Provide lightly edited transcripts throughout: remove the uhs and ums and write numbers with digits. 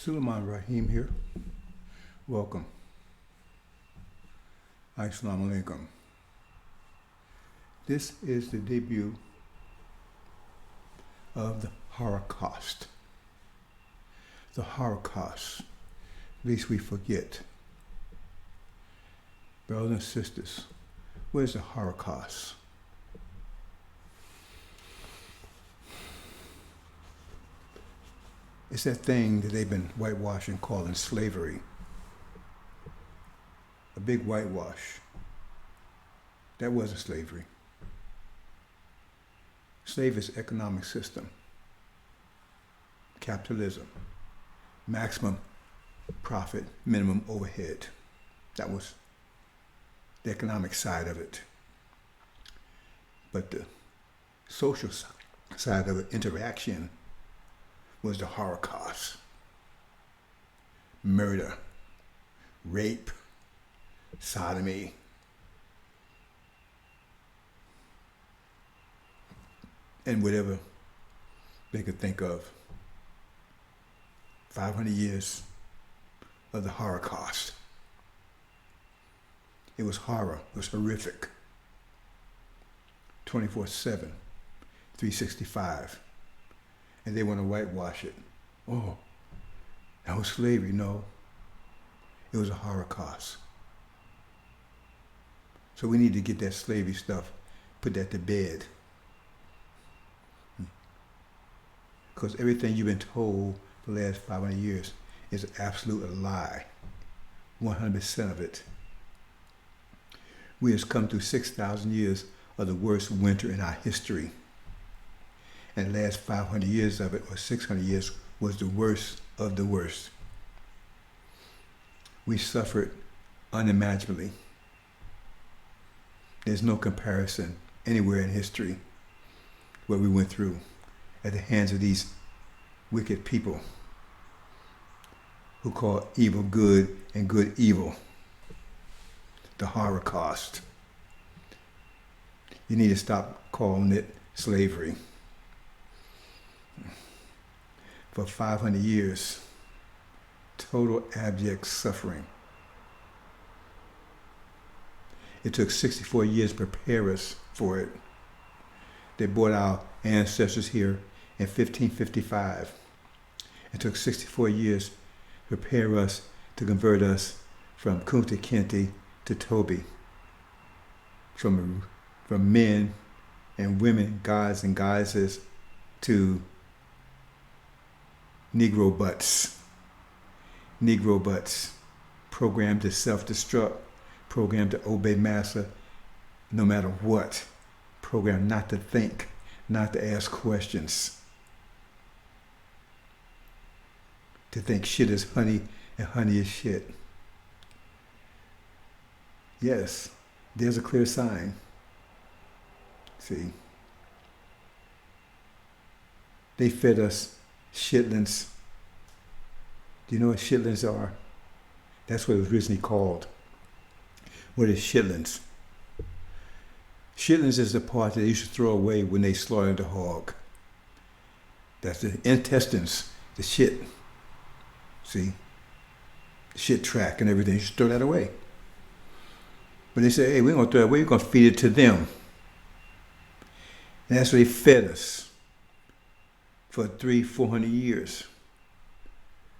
Suleiman Rahim here. Welcome. Assalamu alaikum. This is the debut of the Horrorcust. The Horrorcust, lest we forget. Brothers and sisters, where's the Horrorcust? It's that thing that they've been whitewashing calling slavery. A big whitewash. That wasn't slavery. Slavery is economic system. Capitalism. Maximum profit, minimum overhead. That was the economic side of it. But the social side of it, interaction, was the Holocaust. Murder, rape, sodomy. And whatever they could think of. 500 years of the Holocaust. It was horror, it was horrific. 24/7, 365. And they want to whitewash it. Oh, that was slavery. No, it was a Holocaust. So we need to get that slavery stuff, put that to bed. Because everything you've been told for the last 500 years is an absolute lie. 100% of it. We have come through 6,000 years of the worst winter in our history. And the last 500 years of it, or 600 years, was the worst of the worst. We suffered unimaginably. There's no comparison anywhere in history what we went through at the hands of these wicked people who call evil good and good evil. The Holocaust. You need to stop calling it slavery. For 500 years, total abject suffering. It took 64 years to prepare us for it. They brought our ancestors here in 1555. It took 64 years to prepare us, to convert us from Kunta Kinte to Toby. From men and women, gods and goddesses, to Negro butts. Negro butts. Programmed to self-destruct. Programmed to obey master no matter what. Programmed not to think, not to ask questions. To think shit is honey and honey is shit. Yes, there's a clear sign. See? They fed us chitlins. Do you know what chitlins are? That's what it was originally called. What is chitlins? Chitlins is the part that they used to throw away when they slaughtered the hog. That's the intestines, the shit. See? The shit track and everything. You should throw that away. But they say, hey, we're going to throw it away. We're going to feed it to them. And that's what they fed us for 300-400 years.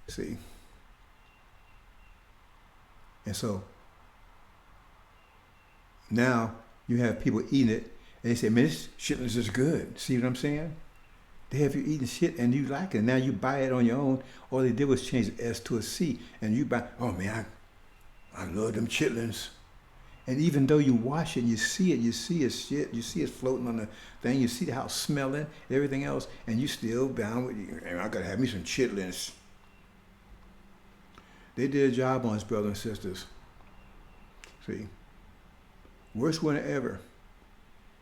See? And so now you have people eating it and they say, man, this chitlins is good. See what I'm saying? They have you eating shit and you like it. Now you buy it on your own. All they did was change the S to a C and you buy, oh man, I love them chitlins. And even though you wash it, you see it's shit, you see it floating on the thing, you see how it's smelling, everything else, and you still bound with, I gotta have me some chitlins. They did a job on us, brothers and sisters. See, worst winter ever.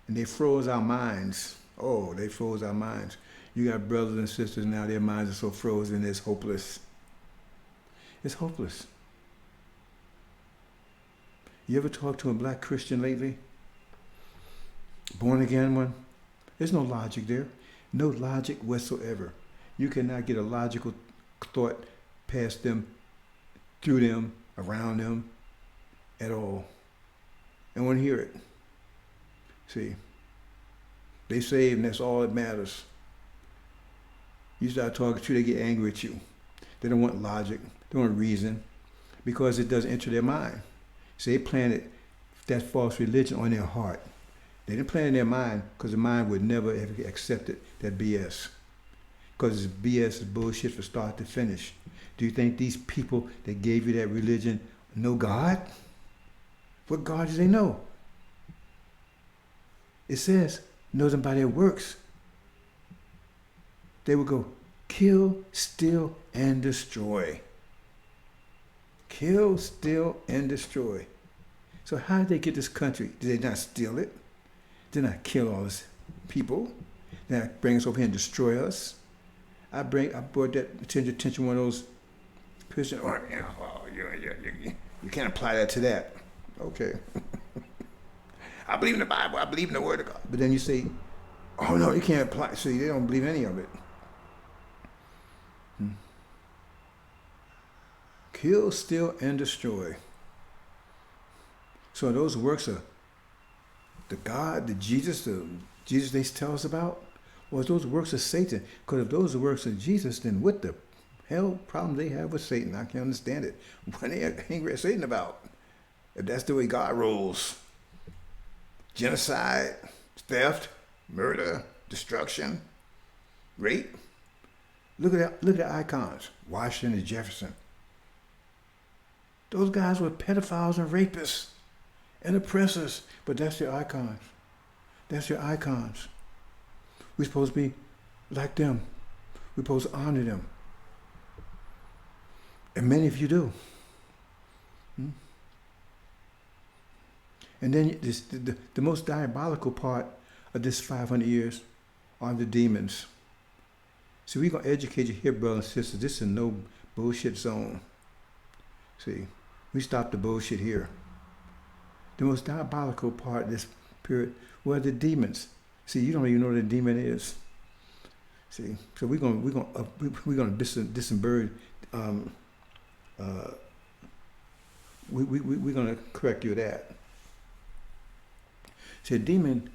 And they froze our minds. Oh, they froze our minds. You got brothers and sisters now, their minds are so frozen, it's hopeless. It's hopeless. You ever talked to a black Christian lately? Born again one? There's no logic there. No logic whatsoever. You cannot get a logical thought past them, through them, around them, at all. I want to hear it. See, they saved and that's all that matters. You start talking to, they get angry at you. They don't want logic, they don't want reason, because it doesn't enter their mind. So they planted that false religion on their heart. They didn't plant it in their mind because the mind would never have accepted that BS. Because BS is bullshit from start to finish. Do you think these people that gave you that religion know God? What God do they know? It says, know them by their works. They would go, kill, steal, and destroy. Kill, steal, and destroy. So how did they get this country? Did they not steal it? Did they not kill all these people? Did they not bring us over here and destroy us? I brought that to attention one of those Christian, you can't apply that to that. Okay. I believe in the Bible. I believe in the Word of God. But then you say, oh no, you can't apply. See, they don't believe any of it. Kill, steal, and destroy. So those works are the God, the Jesus they tell us about, or those works of Satan? Because if those are works of Jesus, then what the hell problem they have with Satan? I can't understand it. What are they angry at Satan about? If that's the way God rolls. Genocide, theft, murder, destruction, rape. Look at the icons. Washington and Jefferson. Those guys were pedophiles and rapists and oppressors, but that's their icons. That's their icons. We're supposed to be like them. We're supposed to honor them. And many of you do. And then the most diabolical part of this 500 years are the demons. See, we're going to educate you here, brothers and sisters. This is no bullshit zone. See, we stop the bullshit here. The most diabolical part of this period were the demons. See, you don't even know what a demon is. See, so we're going to disemburden. We're going to correct you that. See, a demon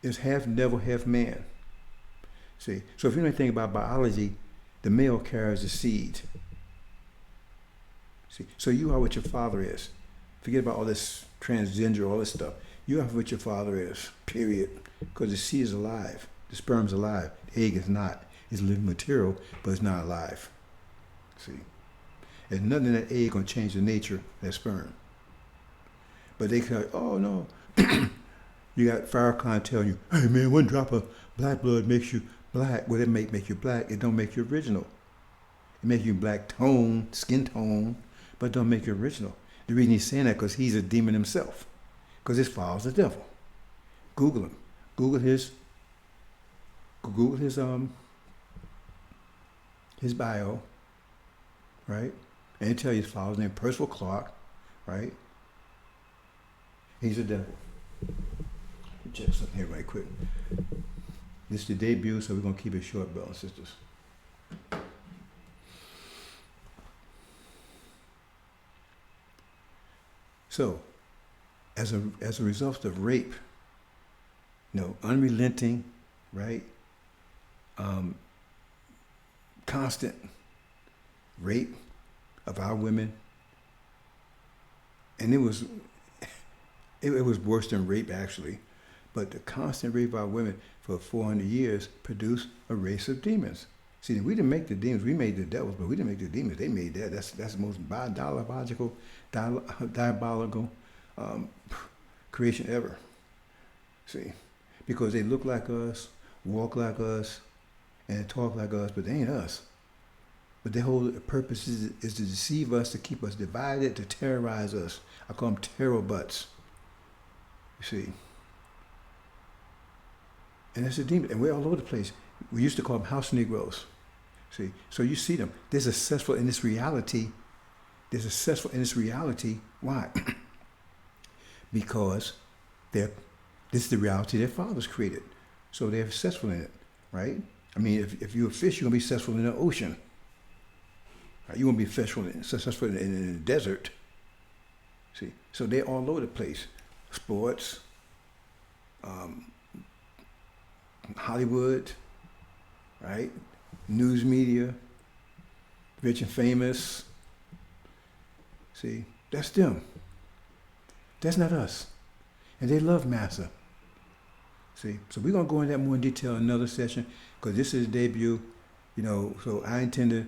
is half devil, half man. See, so if you know anything about biology, the male carries the seed. See, so you are what your father is. Forget about all this transgender, all this stuff. You are what your father is, period. Because the seed is alive. The sperm's alive. The egg is not. It's living material, but it's not alive. See? There's nothing in that egg going to change the nature of that sperm. But they say, oh no. You got Farrakhan telling you, hey man, one drop of black blood makes you black. Well, it make you black. It don't make you original. It make you black tone, skin tone, but it don't make you original. The reason he's saying that because he's a demon himself. Because his father's the devil. Google him. Google his bio, right? And tell you his father's name, Percival Clark, right? He's a devil. Let me check something here right quick. This is the debut, so we're going to keep it short, brothers and sisters. So, as a result of rape, unrelenting, right? Constant rape of our women, and it was worse than rape actually, but the constant rape of our women for 400 years produced a race of demons. See, we didn't make the demons, we made the devils, but we didn't make the demons. They made that. That's the most diabolical creation ever. See, because they look like us, walk like us, and talk like us, but they ain't us. But their whole purpose is to deceive us, to keep us divided, to terrorize us. I call them terror butts. You see. And that's a demon. And we're all over the place. We used to call them house Negroes. See. So you see them. They're successful in this reality. They're successful in this reality. Why? Because this is the reality their fathers created. So they're successful in it. Right? I mean, if you're a fish, you're going to be successful in the ocean. You won't be successful in the desert. See, so they're all over the place. Sports, Hollywood, right? News media, rich and famous. See, that's them. That's not us. And they love massa. See, so we're going to go into that more in detail in another session because this is debut, so I intend to,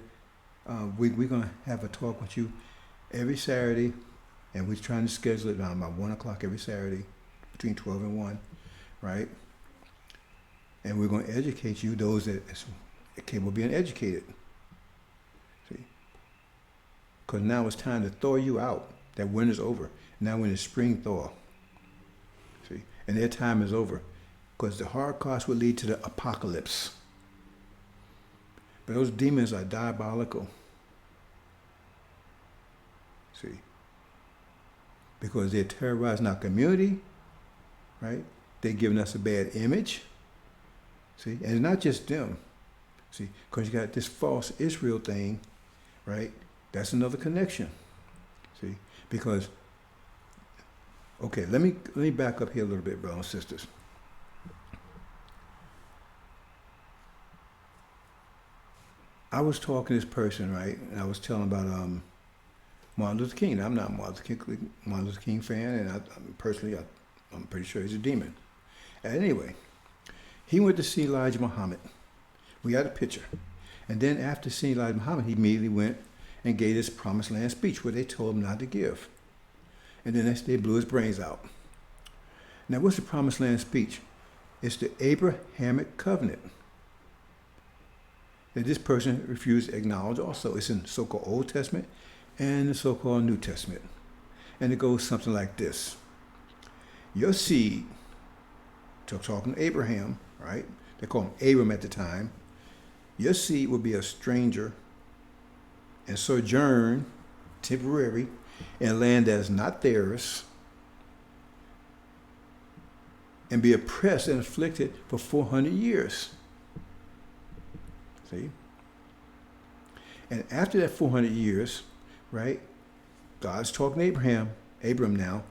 we're going to have a talk with you every Saturday, and we're trying to schedule it around about 1 o'clock every Saturday between 12 and 1, right? And we're going to educate you, those that are capable of being educated. See? Because now it's time to thaw you out. That winter's over. Now when it's spring thaw. See? And their time is over. Because the Horrorcust will lead to the apocalypse. But those demons are diabolical. See? Because they're terrorizing our community, right? They're giving us a bad image. See? And it's not just them. See? Because you got this false Israel thing, right? That's another connection. See? Because, okay, let me back up here a little bit, brothers and sisters. I was talking to this person, right? And I was telling about Martin Luther King. I'm not a Martin Luther King fan, and I'm pretty sure he's a demon. And anyway, he went to see Elijah Muhammad. We got a picture. And then after seeing Elijah Muhammad, he immediately went and gave this Promised Land speech where they told him not to give. And then they blew his brains out. Now, what's the Promised Land speech? It's the Abrahamic covenant that this person refused to acknowledge also. It's in the so-called Old Testament and the so-called New Testament. And it goes something like this. Your seed, talking to Abraham, right? They call him Abram at the time. Your seed will be a stranger and sojourn, temporary, in a land that is not theirs, and be oppressed and afflicted for 400 years. See? And after that 400 years, right, God's talking to Abram now,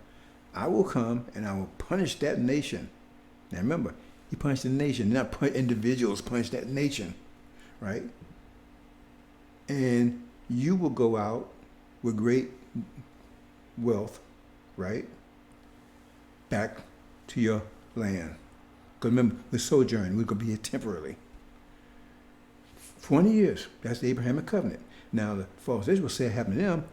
I will come and I will punish that nation. Now remember, he punished the nation, not individuals, punished that nation, right? And you will go out with great wealth, right, back to your land. Because remember, we're sojourning, we're going to be here temporarily. 20 years, that's the Abrahamic covenant. Now, the false Israel said it happened to them.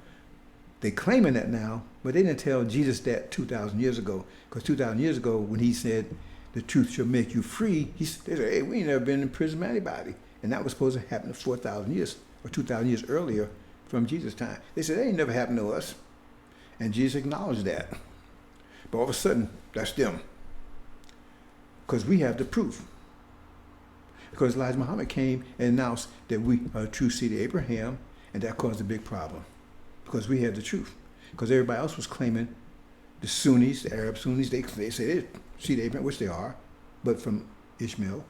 They're claiming that now, but they didn't tell Jesus that 2,000 years ago. Because 2,000 years ago, when he said, the truth shall make you free, they said, hey, we ain't never been in prison with anybody. And that was supposed to happen 4,000 years, or 2,000 years earlier from Jesus' time. They said, it ain't never happened to us. And Jesus acknowledged that. But all of a sudden, that's them. Because we have the proof. Because Elijah Muhammad came and announced that we are a true seed of Abraham, and that caused a big problem. Because we had the truth. Because everybody else was claiming, the Sunnis, the Arab Sunnis, they say they're seed of Abraham, which they are, but from Ishmael.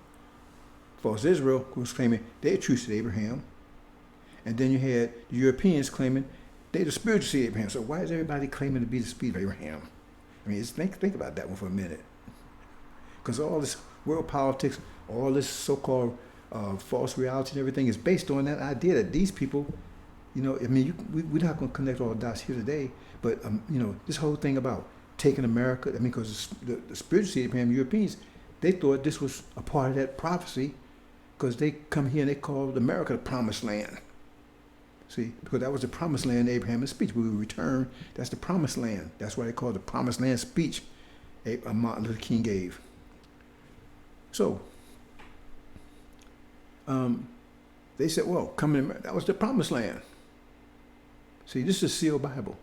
False Israel was claiming they're true seed of Abraham. And then you had the Europeans claiming they're the spiritual seed of Abraham. So why is everybody claiming to be the seed of Abraham? I mean, think about that one for a minute. Because all this world politics, all this so-called false reality and everything is based on that idea that these people, we're not going to connect all the dots here today, but, this whole thing about taking America, because the spiritual seed of Abraham, Europeans, they thought this was a part of that prophecy because they come here and they called America the Promised Land. See, because that was the Promised Land in Abraham's speech. We will return, that's the Promised Land. That's why they call it the Promised Land speech Martin Luther King gave. So, they said, well, that was the Promised Land. See, this is a sealed Bible.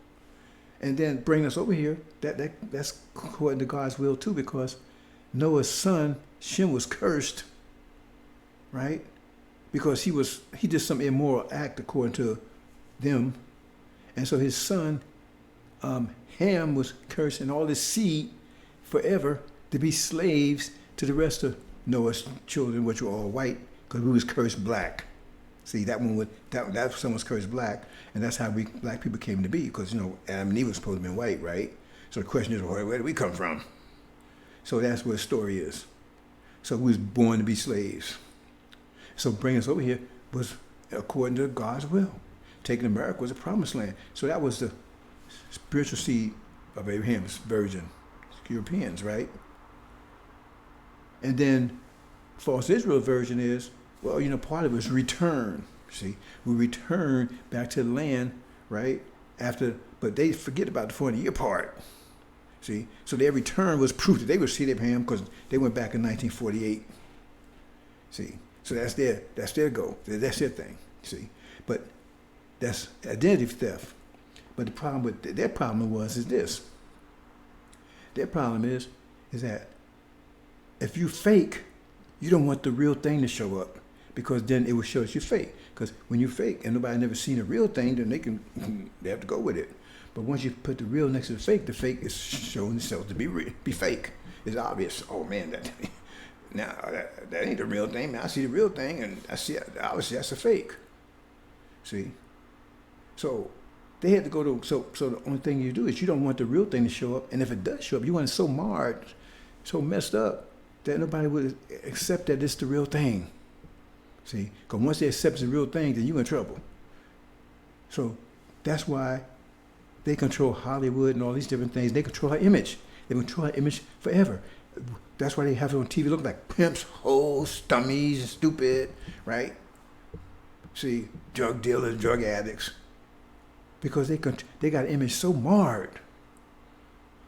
And then bring us over here, that's according to God's will too, because Noah's son, Shem, was cursed, right? Because he did some immoral act according to them. And so his son, Ham, was cursed, and all his seed forever to be slaves to the rest of Noah's children, which were all white, because we was cursed black. See, that one would that someone's cursed black, and that's how we black people came to be. Because Adam and Eve was supposed to be white, right? So the question is, where did we come from? So that's what the story is. So we was born to be slaves. So bringing us over here was according to God's will. Taking America was a promised land. So that was the spiritual seed of Abraham's virgin, Europeans, right? And then false Israel version is, well, part of it is return. See, we return back to the land, right? But they forget about the 40-year part. See, so their return was proof that they were seed of Abraham because they went back in 1948. See, so that's their goal. That's their thing. See, but that's identity theft. But the problem with their problem is this. Their problem is that if you fake, you don't want the real thing to show up because then it will show that you're fake. Because when you fake and nobody never seen a real thing, then they have to go with it. But once you put the real next to the fake is showing itself to be fake. It's obvious. Oh man, that ain't the real thing. Man, I see the real thing, and I see obviously that's a fake. See, so they had to go to. So the only thing you do is you don't want the real thing to show up, and if it does show up, you want it so marred, so messed up that nobody would accept that it's the real thing. See, because once they accept the real thing, then you're in trouble. So that's why they control Hollywood and all these different things. They control our image. They control our image forever. That's why they have it on TV look like pimps, hoes, stummies, stupid, right? See, drug dealers, drug addicts. Because they got an image so marred.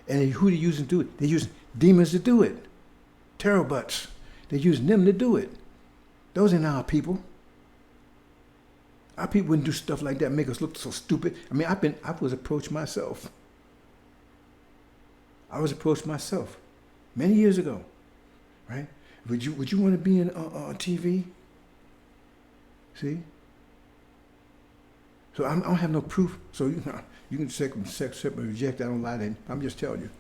And who they using to do it? They use demons to do it. Terror butts. They're using them to do it. Those ain't our people. Our people wouldn't do stuff like that, make us look so stupid. I mean, I was approached myself. I was approached myself many years ago, right? Would you want to be on TV? See? So I don't have no proof. So you can accept or reject. I don't lie to him. I'm just telling you.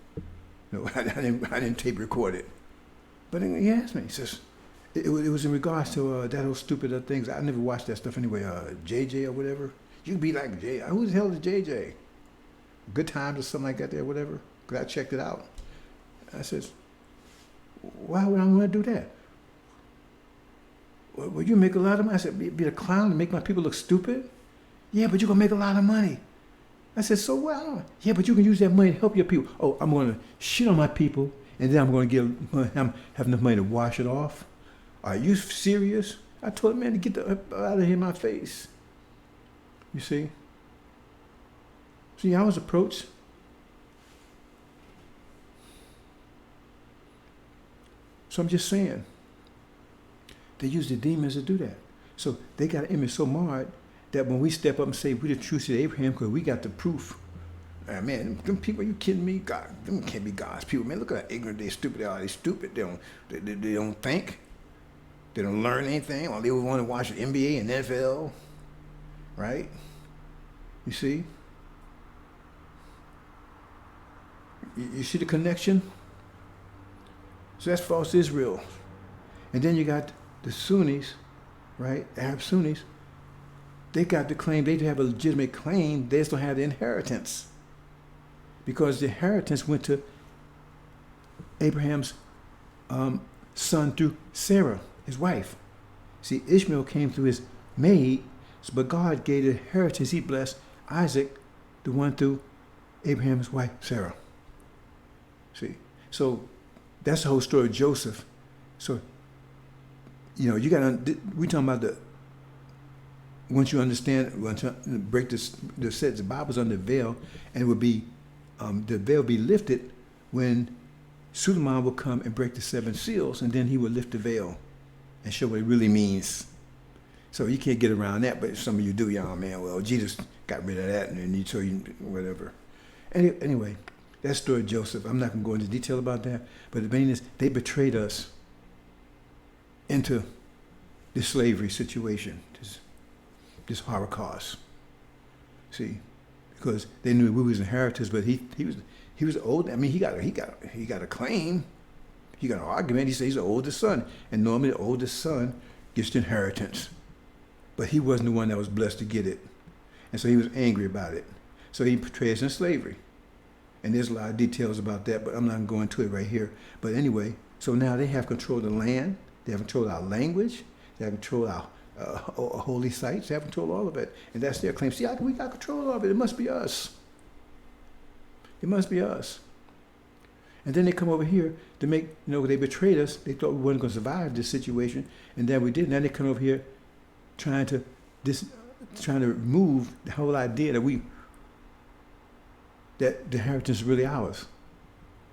No, I didn't tape record it. But he asked me. He says, it was in regards to that whole stupid things. I never watched that stuff anyway. JJ or whatever. You can be like J. Who the hell is JJ? Good Times or something like that there, whatever. Because I checked it out. I says, why would I want to do that? Well, you make a lot of money. I said, be a clown and make my people look stupid? Yeah, but you're going to make a lot of money. I said, so well, yeah, but you can use that money to help your people. Oh, I'm going to shit on my people, and then I'm going to have enough money to wash it off. Are you serious? I told him, man, to get the out of here in my face. You see? See, I was approached. So I'm just saying, they use the demons to do that. So they got an image so marred that when we step up and say we the true seed of Abraham because we got the proof. Man, them people, are you kidding me? God, them can't be God's people. Man, look at how ignorant they stupid they are. They stupid. They don't think. They don't learn anything. All they want to watch the NBA and NFL, right? You see? You see the connection? So that's false Israel. And then you got the Sunnis, right? Arab Sunnis. They got the claim, they have a legitimate claim, they just don't have the inheritance. Because the inheritance went to Abraham's son through Sarah, his wife. See, Ishmael came through his maid, but God gave the inheritance. He blessed Isaac, the one through Abraham's wife, Sarah. See, so that's the whole story of Joseph. So, you got to, we're talking about once you understand, once you break the sets, the Bible's under the veil, and it would be, the veil be lifted when Suleiman will come and break the 7 seals, and then he will lift the veil and show what it really means. So you can't get around that, but some of you do, y'all, man. Well, Jesus got rid of that, and then he told you whatever. Anyway, that's the story of Joseph. I'm not going to go into detail about that, but the main is they betrayed us into this slavery situation, this Horrorcust. See, because they knew we was inheritors, but he was old. I mean, he got a claim. He got an argument. He said he's the oldest son, and normally the oldest son gets the inheritance. But he wasn't the one that was blessed to get it. And so he was angry about it. So he portrayed us in slavery. And there's a lot of details about that, but I'm not going to it right here. But anyway, so now they have control of the land. They have control of our language. They have control of our holy sites. They have control of all of it. And that's their claim. See, we got control of it. It must be us. It must be us. And then they come over here to make, they betrayed us. They thought we weren't going to survive this situation. And then we did. Now they come over here trying to remove the whole idea that the inheritance is really ours.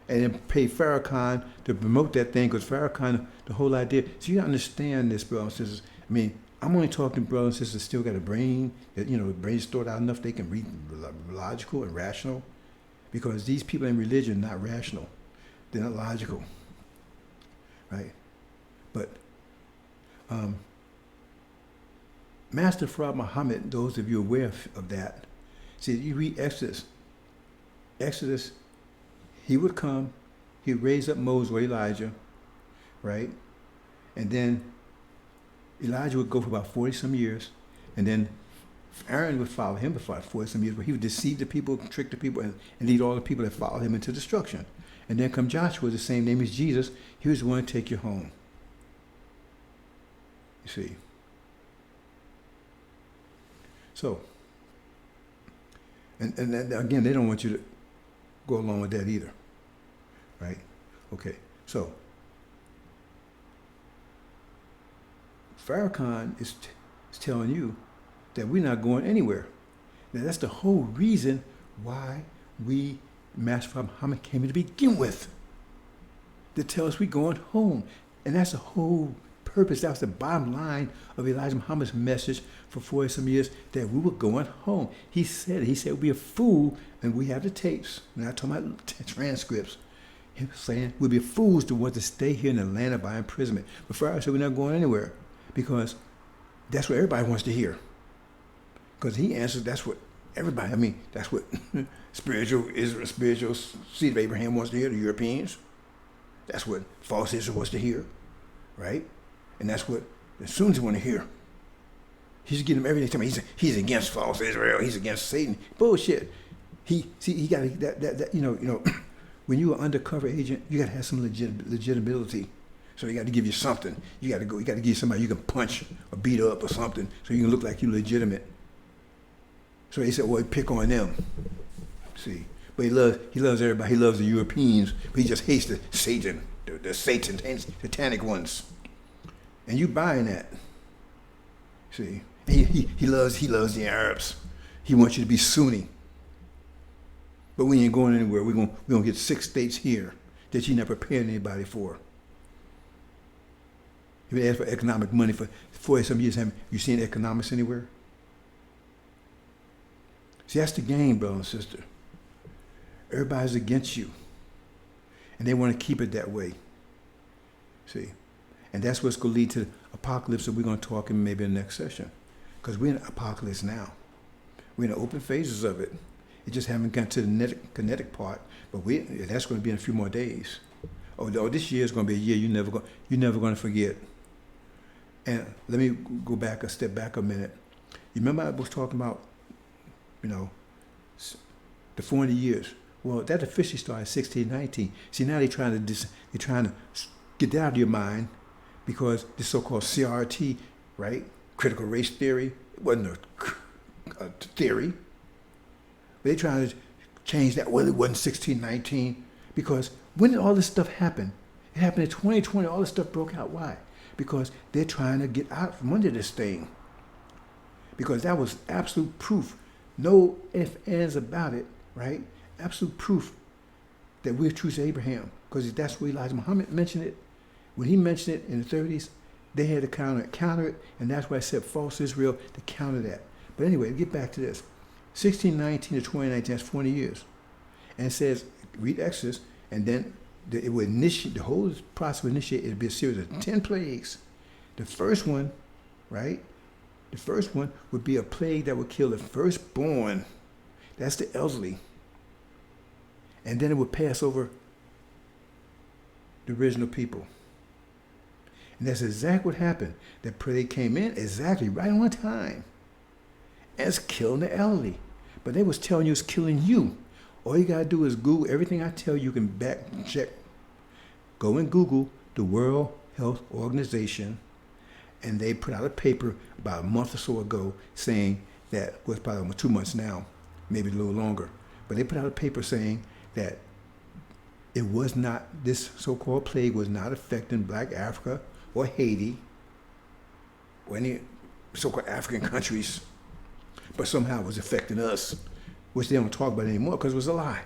And then pay Farrakhan to promote that thing, because Farrakhan, the whole idea. So you understand this, brothers and sisters. I mean, I'm only talking to brothers and sisters that still got a brain, that, the brain stored out enough they can read logical and rational. Because these people in religion are not rational. They're not logical. Right? But Master Fard Muhammad, those of you aware of that, see, you read Exodus. Exodus, he would come, he'd raise up Moses or Elijah, right? And then Elijah would go for about 40-some years, and then Aaron would follow him for 40-some years, but he would deceive the people, trick the people, and lead all the people that followed him into destruction. And then come Joshua, the same name as Jesus, he was going to take you home. You see. So, and again, they don't want you to go along with that either, right? Okay, so Farrakhan is telling you that we're not going anywhere. Now that's the whole reason why Master Fard Muhammad came here to begin with, to tell us we're going home, and that's the whole purpose. That was the bottom line of Elijah Muhammad's message for 40-some years, that we were going home. He said we'd be a fool, and we have the tapes. We're not talking about transcripts. He was saying we'd be fools to want to stay here in the land of our imprisonment. But Pharaoh said we're not going anywhere, because that's what everybody wants to hear. Because he answers, that's what everybody, that's what spiritual Israel, spiritual seed of Abraham wants to hear, the Europeans. That's what false Israel wants to hear, right? And that's what the Sunnis want to hear. He's getting them everything. He's against false Israel. He's against Satan. Bullshit. He got that when you're an undercover agent, you got to have some legitimacy. So you got to give you something. You got to give you somebody you can punch or beat up or something, so you can look like you're legitimate. So they said, well, pick on them. See, but he loves everybody. He loves the Europeans, but he just hates the satanic ones. And you buying that. See, he loves the Arabs. He wants you to be Sunni. But we ain't going anywhere. We're gonna get 6 states here that you're not preparing anybody for. If you ask for economic money for 40-some years, have you seen economics anywhere? See, that's the game, brother and sister. Everybody's against you. And they want to keep it that way. See? And that's what's going to lead to the apocalypse that we're going to talk in maybe in the next session. Because we're in an apocalypse now. We're in the open phases of it. It just haven't got to the kinetic part. But that's going to be in a few more days. Oh, this year is going to be a year you're never going to forget. And let me go back, step back a minute. You remember I was talking about, the 40 years. Well, that officially started in 1619. See, now they're trying to get that out of your mind, because this so-called CRT, right? Critical race theory. It wasn't a theory. But they're trying to change that. Well, it wasn't 1619. Because when did all this stuff happen? It happened in 2020. All this stuff broke out. Why? Because they're trying to get out from under this thing. Because that was absolute proof. No ifs, ands about it, right? Absolute proof that we're true to Abraham. Because that's where Elijah Muhammad mentioned it. When he mentioned it in the 30s, they had to counter it, and that's why I said false Israel to counter that. But anyway, get back to this. 1619 to 2019, that's 40 years. And it says, read Exodus, and then it would initiate, the whole process would initiate, it would be a series of 10 plagues. The first one, right? The first one would be a plague that would kill the firstborn. That's the elderly. And then it would pass over the original people. And And that's exactly what happened. They came in exactly right on time. And it's killing the elderly. But they was telling you it's killing you. All you got to do is Google everything I tell you. You can back check. Go and Google the World Health Organization. And they put out a paper about a month or so ago saying that, well, it's probably almost 2 months now, maybe a little longer. But they put out a paper saying that it was not, this so-called plague was not affecting Black Africa or Haiti or any so-called African countries, but somehow it was affecting us, which they don't talk about anymore because it was a lie.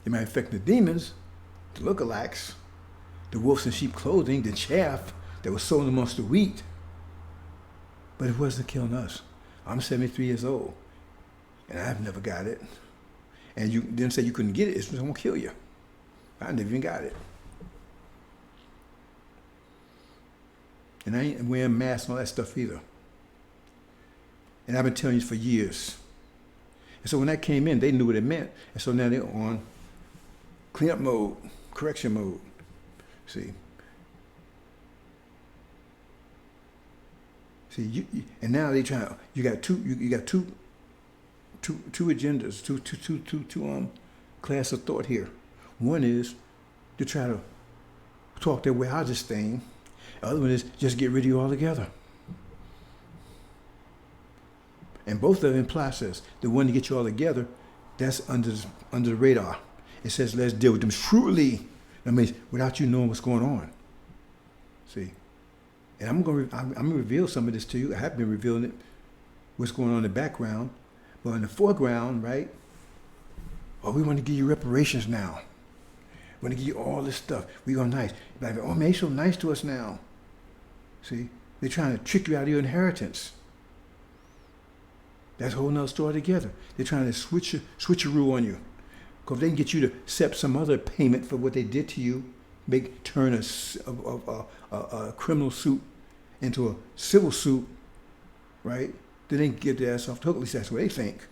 It might affect the demons, the lookalikes, the wolves in sheep clothing, the chaff that was sown amongst the wheat, but it wasn't killing us. I'm 73 years old, and I've never got it. And you didn't say you couldn't get it, it's going to kill you. I never even got it. And I ain't wearing masks and all that stuff either. And I've been telling you for years. And so when that came in, they knew what it meant. And so now they're on cleanup mode, correction mode. See, and now they trying. You got two agendas, two class of thought here. One is to try to talk their way out of this thing. The other one is just get rid of you altogether. And both are in process. The one to get you all together, that's under the radar. It says let's deal with them shrewdly. That means without you knowing what's going on. See, and I'm gonna reveal some of this to you. I have been revealing it, what's going on in the background, but in the foreground, right? Oh, we want to give you reparations now. We want to give you all this stuff. We go nice. Like, oh man, they're so nice to us now. See, they're trying to trick you out of your inheritance. That's a whole nother story together. They're trying to switcheroo on you. Because they can get you to accept some other payment for what they did to you, turn a criminal suit into a civil suit, right? Then they can get their ass off the hook. At least that's what they think.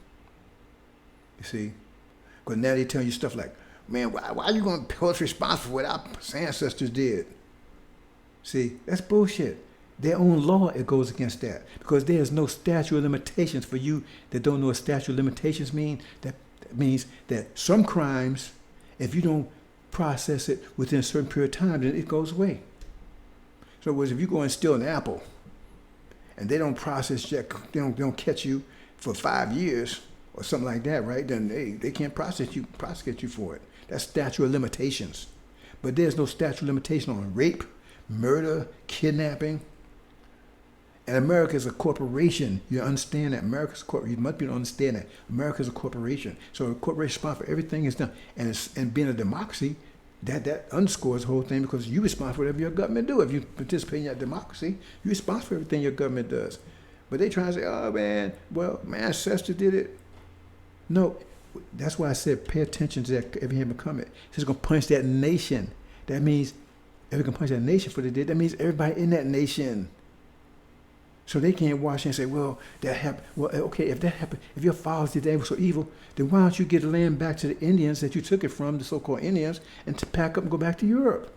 You see? Because now they tell you stuff like, man, why are you going to hold us responsible for what our ancestors did? See, that's bullshit. Their own law, it goes against that. Because there's no statute of limitations for you that don't know what statute of limitations mean. That means that some crimes, if you don't process it within a certain period of time, then it goes away. So if you go and steal an apple, and they don't process check, they don't catch you for 5 years or something like that, right? Then they can't prosecute you for it. That's statute of limitations. But there's no statute of limitation on rape, murder, kidnapping. And America is a corporation. You understand that America's a corporation. You must be able to understand that America is a corporation. So a corporation responsible for everything is done. And being a democracy, that underscores the whole thing because you're responsible for whatever your government do. If you participate in your democracy, you're responsible for everything your government does. But they try to say, oh man, well, my ancestor did it. No, that's why I said pay attention to that every him come it. It's going to punish that nation. That means if it can punish that nation for what they did, that means everybody in that nation. So they can't watch and say, well, that happened. Well, okay, if that happened, if your fathers did that, was so evil, then why don't you give the land back to the Indians that you took it from, the so-called Indians, and to pack up and go back to Europe?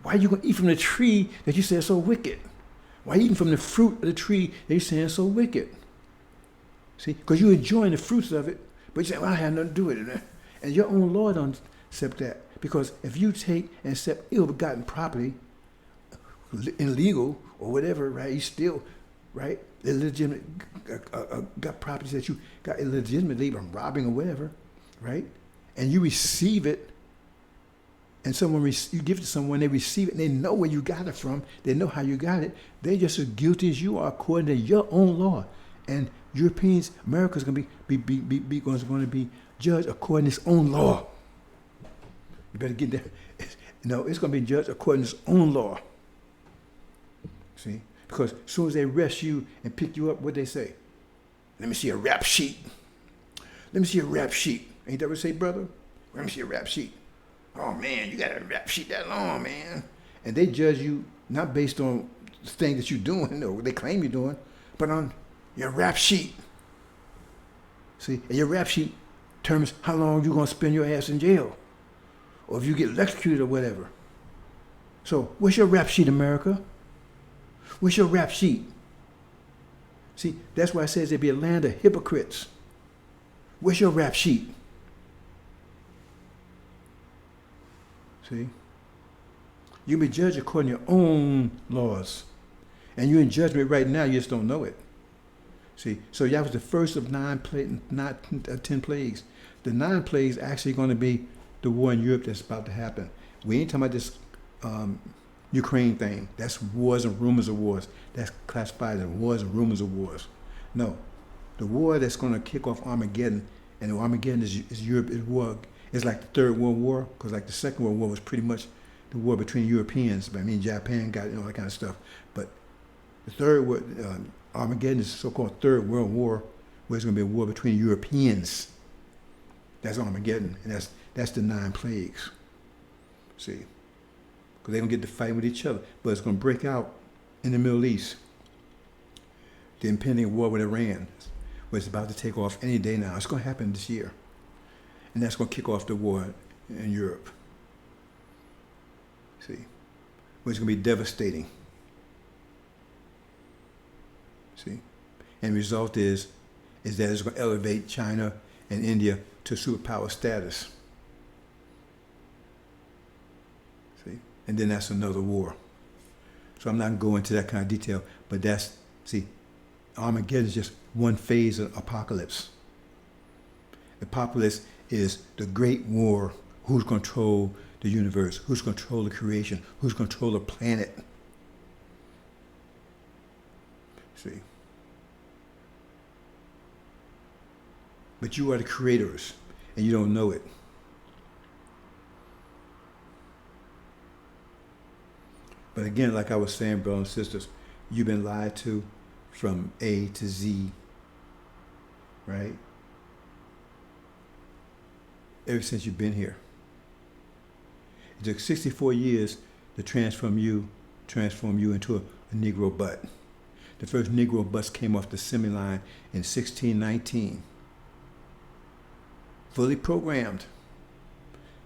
Why are you going to eat from the tree that you say is so wicked? Why are you eating from the fruit of the tree that you say is so wicked? See, because you're enjoying the fruits of it, but you say, well, I had nothing to do with it. And your own law don't accept that. Because if you take and accept ill-begotten property, illegal or whatever, right? You still, right? Illegitimate, got properties that you got illegitimately from robbing or whatever, right? And you receive it, and you give it to someone, they receive it, and they know where you got it from, they know how you got it, they're just as guilty as you are according to your own law. And Europeans, America's going to be judged according to its own law. You better get that. No, it's going to be judged according to its own law. See? Because as soon as they arrest you and pick you up, what they say? Let me see a rap sheet. Let me see a rap sheet. Ain't that what they say, brother? Let me see a rap sheet. Oh, man, you got a rap sheet that long, man. And they judge you not based on the thing that you're doing, or what they claim you're doing, but on your rap sheet. See? And your rap sheet determines how long you're going to spend your ass in jail. or if you get electrocuted or whatever. So what's your rap sheet, America? What's your rap sheet? See, that's why it says there'd be a land of hypocrites. What's your rap sheet? See? You can be judged according to your own laws. And you're in judgment right now, you just don't know it. See, so that was the first of 10 plagues. The 9 plagues actually going to be the war in Europe that's about to happen. We ain't talking about this Ukraine thing. That's wars and rumors of wars. That's classified as wars and rumors of wars. No, the war that's going to kick off Armageddon, and Armageddon is Europe. Is war. It's like the Third World War, because like the Second World War was pretty much the war between Europeans. But I mean, Japan got all that kind of stuff. But the third war, Armageddon is the so-called Third World War, where it's going to be a war between Europeans. That's Armageddon, and that's the 9 plagues. See, because they're going to get to fighting with each other, but it's going to break out in the Middle East. The impending war with Iran, where it's about to take off any day now. It's going to happen this year, and that's going to kick off the war in Europe. See, where it's going to be devastating. See, and the result is that it's going to elevate China and India to superpower status. See, and then that's another war. So I'm not going to go into that kind of detail, but Armageddon is just one phase of apocalypse. The apocalypse is the great war. Who's going to control the universe? Who's going to control the creation? Who's going to control the planet? See. But you are the creators, and you don't know it. But again, like I was saying, brothers and sisters, you've been lied to from A to Z, right? Ever since you've been here. It took 64 years to transform you into a Negro butt. The first Negro bus came off the assembly line in 1619. Fully programmed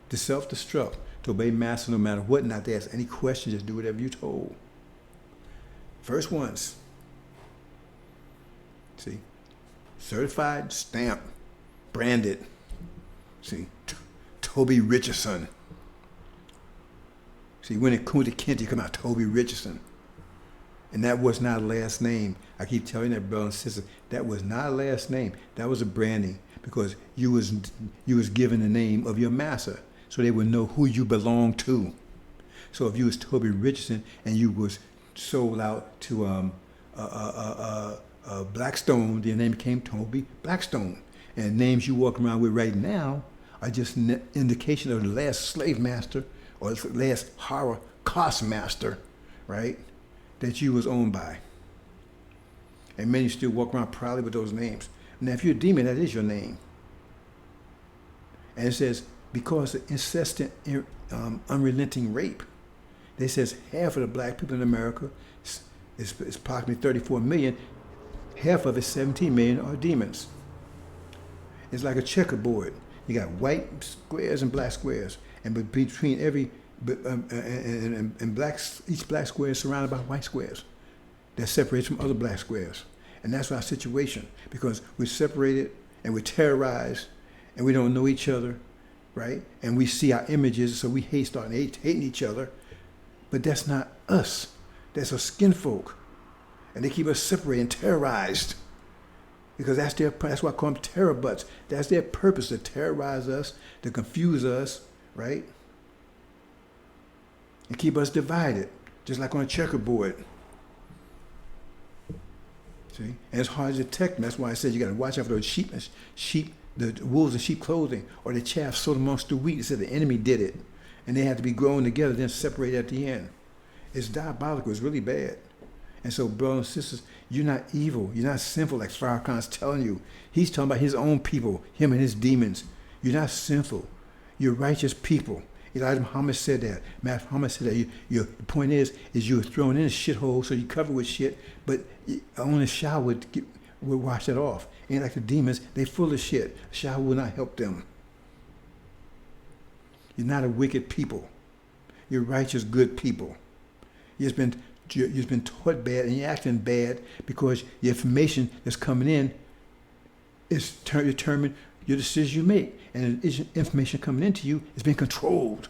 to self-destruct, to obey master no matter what, not to ask any questions, just do whatever you're told. First ones. See, certified, stamped, branded. See, Toby Richardson. See, when it Kunta Kinte come out, Toby Richardson. And that was not a last name. I keep telling that, brother and sister, that was not a last name. That was a branding, because you was given the name of your master, so they would know who you belong to. So if you was Toby Richardson and you was sold out to Blackstone, your name became Toby Blackstone. And names you walk around with right now are just an indication of the last slave master or the last Horrorcust master, right, that you was owned by. And many still walk around proudly with those names. Now, if you're a demon, that is your name. And it says, because of incessant, unrelenting rape, they says half of the black people in America is approximately 34 million. Half of it, 17 million, are demons. It's like a checkerboard. You got white squares and black squares, and between every each black square is surrounded by white squares that separates from other black squares. And that's our situation, because we're separated and we're terrorized and we don't know each other, right? And we see our images, so we start hating each other. But that's not us. That's our skin folk. And they keep us separated and terrorized, because that's why I call them terror butts. That's their purpose, to terrorize us, to confuse us, right? And keep us divided, just like on a checkerboard. See? And it's hard to detect them. That's why I said you got to watch out for those sheep, the wolves in sheep clothing, or the chaff sowed amongst the wheat. It said the enemy did it. And they had to be grown together, then separated at the end. It's diabolical. It's really bad. And so, brothers and sisters, you're not evil. You're not sinful like Farrakhan's telling you. He's talking about his own people, him and his demons. You're not sinful. You're righteous people. Elijah Muhammad said that. Matt Muhammad said that. Your point is you're thrown in a shithole, so you cover with shit, but only a shower would wash that off. Ain't like the demons. They full of shit. A shower will not help them. You're not a wicked people. You're righteous, good people. You've been taught bad and you're acting bad because the information that's coming in is determine your decisions you make. And the information coming into you is being controlled.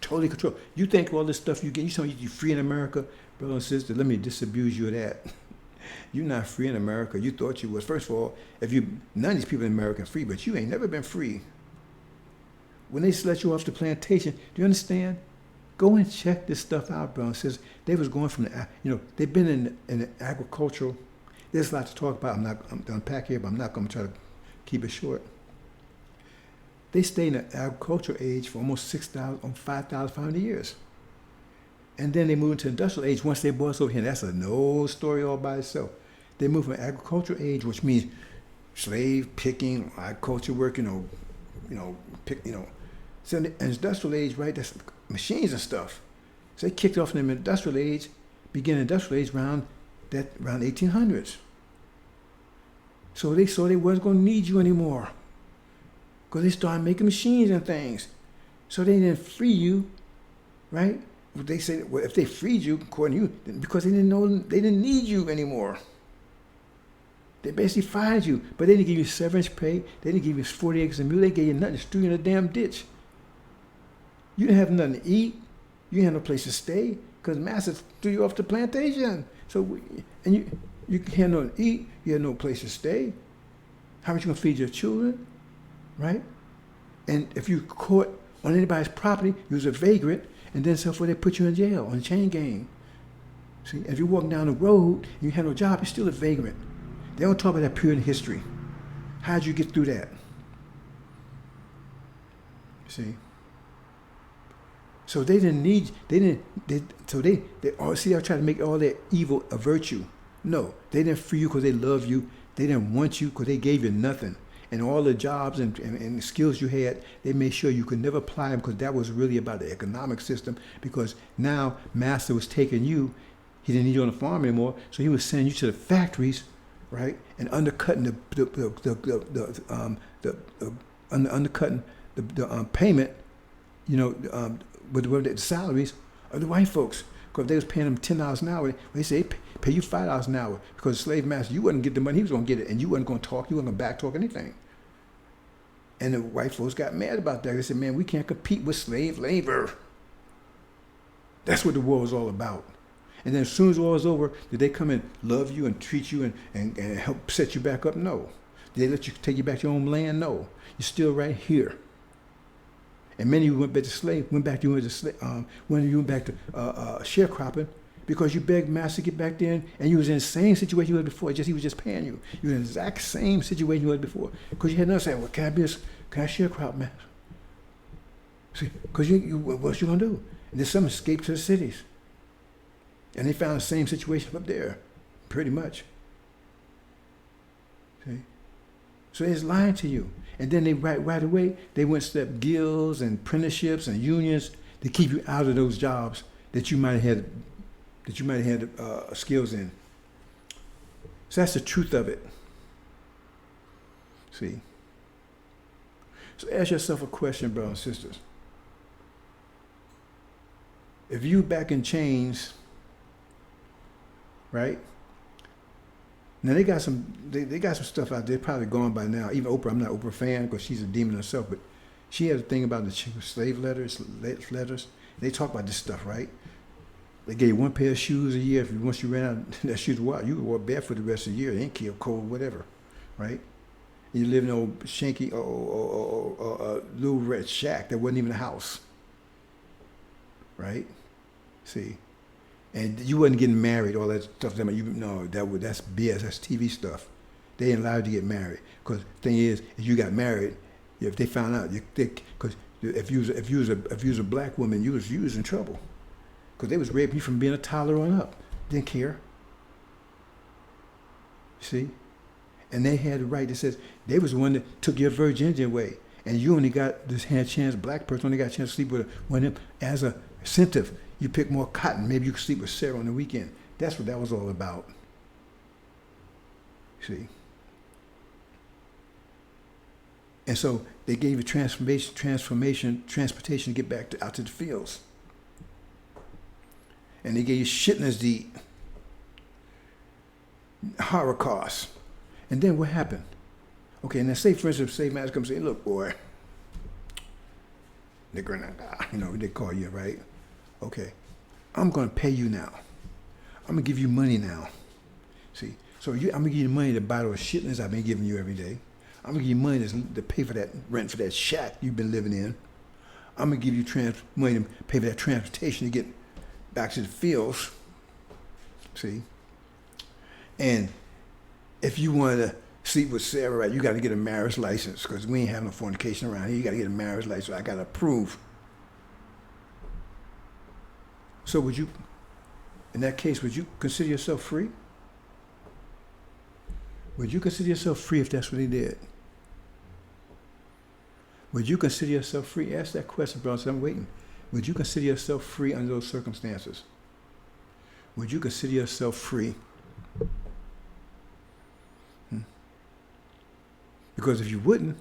Totally controlled. You think all this stuff you get, you're free in America? Brother and sister, let me disabuse you of that. You're not free in America. You thought you was. First of all, none of these people in America are free, but you ain't never been free. When they let you off the plantation, do you understand? Go and check this stuff out, brother and sister. They was going from they've been in the agricultural. There's a lot to talk about. I'm going to unpack here, but I'm not going to try to keep it short. They stayed in the agricultural age for almost 5,500 years. And then they moved into industrial age once they brought us over here. And that's a whole story all by itself. They moved from agricultural age, which means slave picking, agriculture work, So in the industrial age, right, that's machines and stuff. So they kicked off in the industrial age, began industrial age around 1800s. So they saw they wasn't going to need you anymore. Because they started making machines and things. So they didn't free you, right? They said, well, if they freed you, according to you, because they didn't need you anymore. They basically fired you, but they didn't give you severance pay. They didn't give you 40 acres of mule. They gave you nothing. Just threw you in a damn ditch. You didn't have nothing to eat. You didn't have no place to stay because master threw you off the plantation. So, and you had no to eat. You had no place to stay. How much you gonna feed your children, right? And if you caught on anybody's property, you was a vagrant. And then so forth, they put you in jail on a chain gang. See, if you're walking down the road and you have no job, you're still a vagrant. They don't talk about that period in history. How'd you get through that? See? So they didn't need, they all try to make all that evil a virtue. No, they didn't free you because they love you. They didn't want you because they gave you nothing. And all the jobs and skills you had, they made sure you could never apply them because that was really about the economic system. Because now master was taking you, he didn't need you on the farm anymore, so he was sending you to the factories, right, and undercutting the payment, with the salaries of the white folks. Because if they was paying them $10 an hour, they say pay you $5 an hour because the slave master, you wouldn't get the money, he was going to get it, and you wasn't going to talk, you wasn't going to backtalk anything. And the white folks got mad about that. They said, man, we can't compete with slave labor. That's what the war was all about. And then as soon as the war was over, did they come and love you and treat you and help set you back up? No. Did they let you take you back to your own land? No. You're still right here. And many of you went back to sharecropping because you begged master to get back there, and you was in the same situation you was before. He was just paying you. You were in the exact same situation you was before. Because you had nothing saying, well, can I sharecrop, man? See, because what you gonna do? And then some escaped to the cities. And they found the same situation up there, pretty much. See? So they're just lying to you. And then they right away, they went step guilds and apprenticeships and unions to keep you out of those jobs that you might have had skills in. So that's the truth of it. See? So ask yourself a question, brothers and sisters. If you back in chains, right? Now they got some stuff out there probably gone by now. Even Oprah, I'm not an Oprah fan because she's a demon herself, but she had a thing about the slave letters. They talk about this stuff, right? They gave you one pair of shoes a year. Once you ran out of that shoes, you would walk barefoot the rest of the year. They ain't care, cold, whatever, right? And you live in an old shanky little red shack that wasn't even a house, right? See. And you wasn't getting married, all that stuff. That's BS. That's TV stuff. They ain't allowed you to get married. Because the thing is, if you got married, if they found out, because if you was a black woman, you was in trouble. Because they was raping you from being a toddler on up. Didn't care. See? And they had the right that says they was the one that took your virginity away. And you only got this chance, black person only got a chance to sleep with one of them as a incentive. You pick more cotton. Maybe you could sleep with Sarah on the weekend. That's what that was all about. See? And so they gave you transportation to get back out to the fields. And they gave you chitlins to eat. Horrorcust. And then what happened? Okay, and then say, for instance, say master comes and say, look, boy, they call you, right? Okay, I'm going to pay you now. I'm going to give you money now. See, so I'm going to give you money to buy those chitlins I've been giving you every day. I'm going to give you money to pay for that rent for that shack you've been living in. I'm going to give you money to pay for that transportation to get back to the fields. See? And if you want to sleep with Sarah, right, you got to get a marriage license because we ain't having no fornication around here. You got to get a marriage license. I got to approve. So would you, in that case, would you consider yourself free? Would you consider yourself free if that's what he did? Would you consider yourself free? Ask that question, brother. So I'm waiting. Would you consider yourself free under those circumstances? Would you consider yourself free? Because if you wouldn't,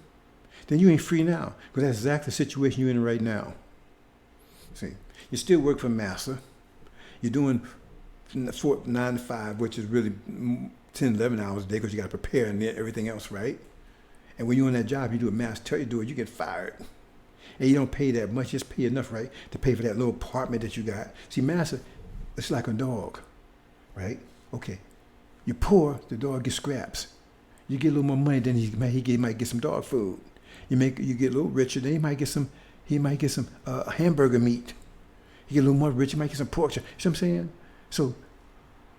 then you ain't free now. Because that's exactly the situation you're in right now. See, you still work for master. You're doing 9 to 5, which is really 10, 11 hours a day because you got to prepare and everything else, right? And when you're on that job, you do what master tell you to do it, you get fired. And you don't pay that much, just pay enough, right, to pay for that little apartment that you got. See, master, it's like a dog, right? Okay, you're poor, the dog gets scraps. You get a little more money, then he might get some dog food. You get a little richer, then he might get some hamburger meat. You get a little more rich, you might get some pork chop. You see what I'm saying? So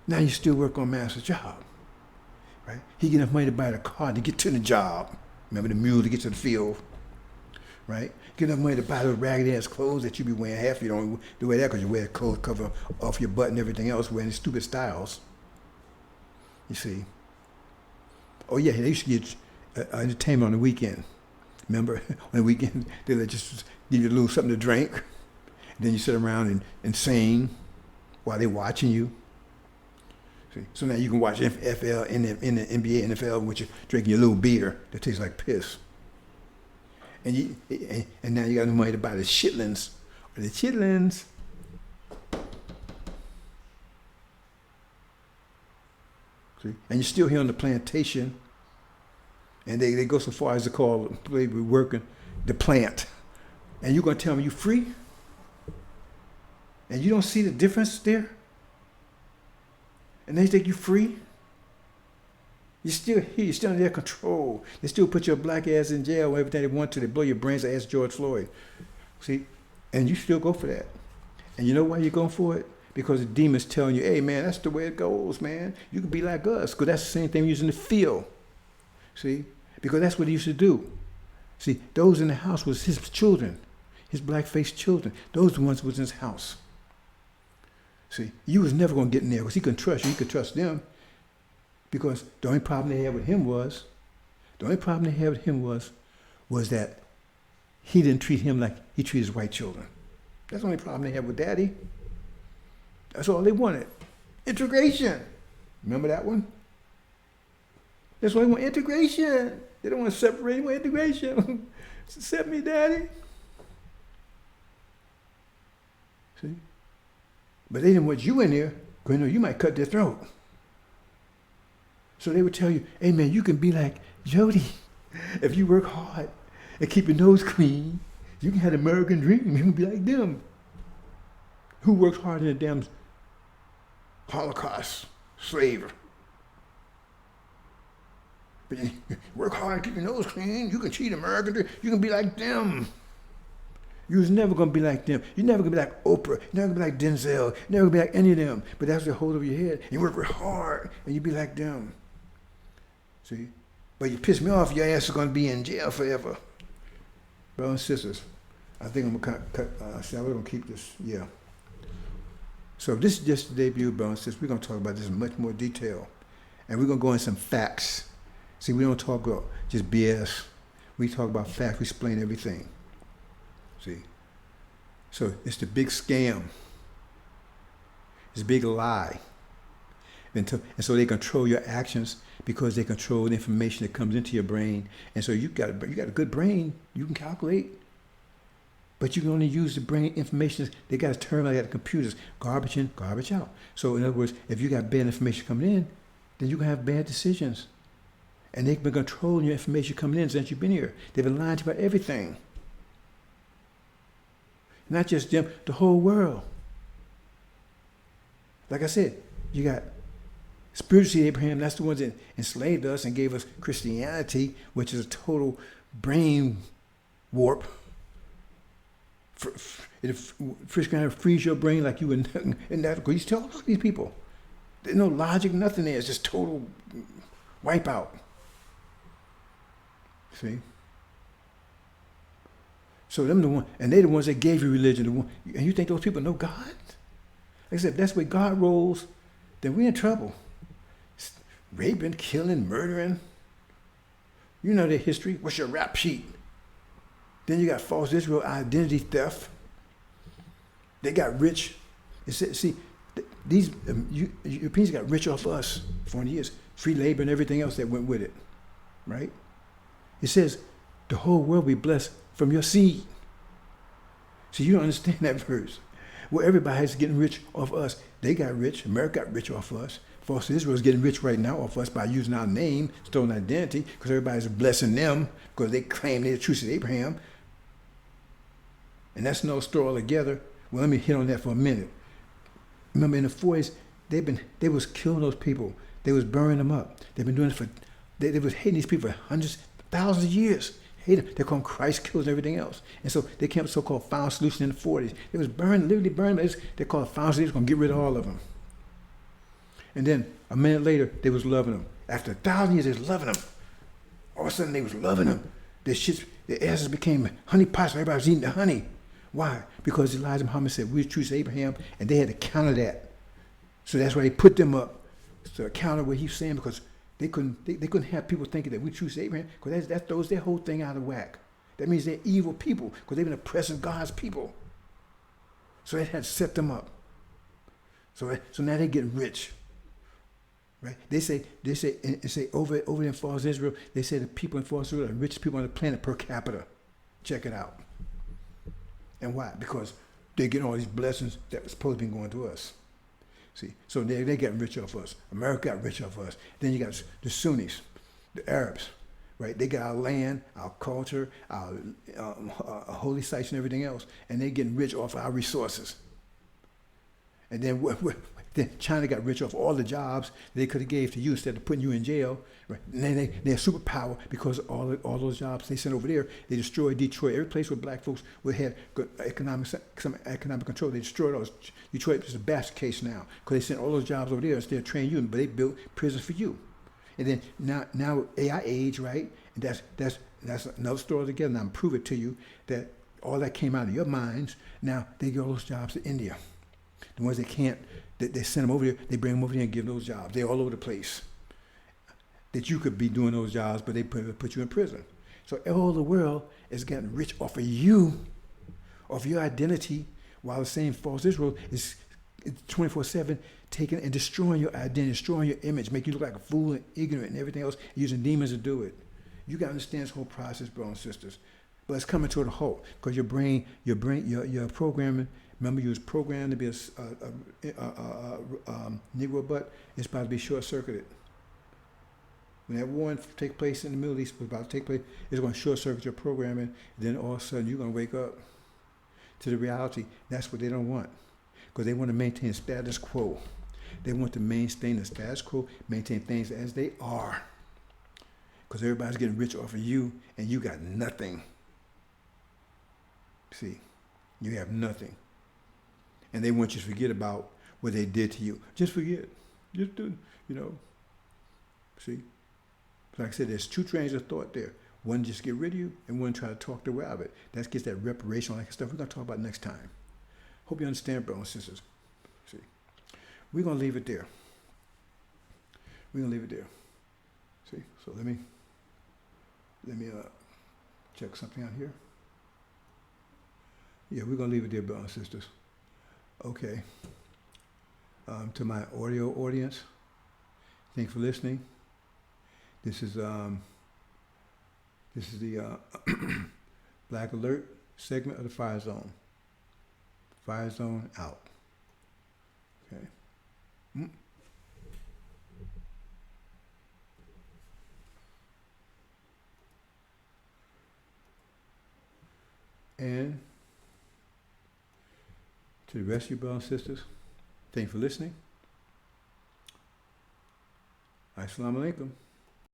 now you still work on master's job, right? He get enough money to buy the car to get to the job. Remember the mule to get to the field, right? Get enough money to buy those raggedy ass clothes that you be wearing. Half you don't wear that because you wear clothes cover off your butt and everything else, wearing stupid styles. You see? Oh yeah, they used to get entertainment on the weekend. Remember, on the weekend they let just give you a little something to drink. And then you sit around and sing while they're watching you. See? So now you can watch FL in the NBA, NFL, with you drinking your little beer that tastes like piss. And now you got no money to buy the chitlins. Or the chitlins. See? And you're still here on the plantation. And they go so far as to call they be working the plant. And you're going to tell me you're free? And you don't see the difference there? And they think you're free? You're still here. You're still under their control. They still put your black ass in jail every time they want to. They blow your brains. Ask George Floyd. See? And you still go for that. And you know why you're going for it? Because the demon's telling you, hey, man, that's the way it goes, man. You can be like us. Because that's the same thing we use in the field. See? Because that's what he used to do. See, those in the house was his children. His black-faced children. Those the ones was in his house. See, you was never going to get in there because he couldn't trust you. He could trust them. Because the only problem they had with him was that he didn't treat him like he treated his white children. That's the only problem they had with Daddy. That's all they wanted. Integration. Remember that one? That's why they want integration. They don't want to separate. They want integration. Accept me, Daddy. See? But they didn't want you in there because you might cut their throat. So they would tell you, hey man, you can be like Jody. If you work hard and keep your nose clean, you can have the American dream. You can be like them. Who works hard in the damn Holocaust, slave? But you work hard and keep your nose clean, you can cheat American, you can be like them. You was never going to be like them. You're never going to be like Oprah. You're never going to be like Denzel. You're never going to be like any of them. But that's what hold over your head. You work very hard, and you be like them. See? But you piss me off, your ass is going to be in jail forever. Brothers and sisters, I think I'm going to we're going to keep this, yeah. So this is just the debut, brothers and sisters. We're going to talk about this in much more detail. And we're going to go in some facts. See, we don't talk about just BS. We talk about facts. We explain everything. See? So it's the big scam. It's a big lie. And so they control your actions because they control the information that comes into your brain. And so you got a good brain. You can calculate, but you can only use the brain information. They got a term like that in computers: garbage in, garbage out. So in other words, if you got bad information coming in, then you can have bad decisions. And they've been controlling your information coming in since you've been here. They've been lying to you about everything. Not just them, the whole world. Like I said, you got spiritually Abraham, that's the ones that enslaved us and gave us Christianity, which is a total brain warp. Christianity frees your brain like you would in that. You tell all these people, there's no logic, nothing there. It's just total wipeout. See? So them the one, and they the ones that gave you religion. And you think those people know God? Like I said, if that's where God rolls, then we're in trouble. Raping, killing, murdering. You know their history. What's your rap sheet? Then you got false Israel identity theft. They got rich. See, these Europeans got rich off us for 40 years. Free labor and everything else that went with it. Right? It says, the whole world will be blessed from your seed. So you don't understand that verse. Well, everybody's getting rich off us. They got rich. America got rich off us. False Israel is getting rich right now off us by using our name, stolen identity, because everybody's blessing them because they claim they're the true seed of Abraham. And that's no story altogether. Well, let me hit on that for a minute. Remember, in the 40s, they was killing those people. They was burning them up. They've been doing it they was hating these people for hundreds, thousands of years. Hate them. They call them Christ killers and everything else. And so they came up with so-called final solution in the 40s. They was literally burning. They called it final solution. Going to get rid of all of them. And then a minute later, they was loving them. After 1,000 years, they was loving them. All of a sudden, they was loving them. Their asses became honey pots. Everybody was eating the honey. Why? Because Elijah Muhammad said, we choose Abraham, and they had to counter that. So that's why they put them up to counter what he's saying, because they couldn't have people thinking that we choose Abraham, because that throws their whole thing out of whack. That means they're evil people, because they've been oppressing God's people. So they had to set them up. So now they're getting rich. Right? They say over in false Israel, they say the people in false Israel are the richest people on the planet per capita. Check it out. And why? Because they're getting all these blessings that were supposed to be going to us. See, so they got rich off us. America got rich off us. Then you got the Sunnis, the Arabs, right? They got our land, our culture, our holy sites and everything else, and they're getting rich off our resources. And then China got rich off all the jobs they could have gave to you instead of putting you in jail. Right? And then they're a superpower because all those jobs they sent over there, they destroyed Detroit. Every place where black folks would have some economic control, they destroyed those. Detroit is a basket case now because they sent all those jobs over there instead of training you, but they built prisons for you. And then now AI age, right? And that's another story altogether. Now I'm prove it to you that all that came out of your minds. Now they give all those jobs to India. The ones that can't, they send them over there, they bring them over there and give them those jobs. They're all over the place. That you could be doing those jobs, but they put you in prison. So all the world is getting rich off of you, off your identity, while the same false Israel is 24/7 taking and destroying your identity, destroying your image, making you look like a fool and ignorant and everything else, using demons to do it. You got to understand this whole process, brothers and sisters. But it's coming to a halt because your programming. Remember, you was programmed to be a Negro butt. It's about to be short-circuited. When that war takes place in the Middle East, was about to take place, it's going to short-circuit your programming. Then all of a sudden, you're going to wake up to the reality. That's what they don't want, because they want to maintain status quo. They want to maintain the status quo, maintain things as they are, because everybody's getting rich off of you, and you got nothing. See, you have nothing. And they want you to forget about what they did to you. Just forget. Just do, See? Like I said, there's two trains of thought there. One just get rid of you, and one try to talk their way out of it. That gets that reparation, like stuff we're going to talk about next time. Hope you understand, brothers and sisters. See? We're going to leave it there. See? So let me check something out here. Yeah, we're going to leave it there, brothers and sisters. Okay. To my audio audience, Thanks for listening. This is the Black Alert segment of the Fire Zone. Fire Zone out. Okay. And to the rest of you brothers and sisters, thanks for listening. Assalamu alaikum.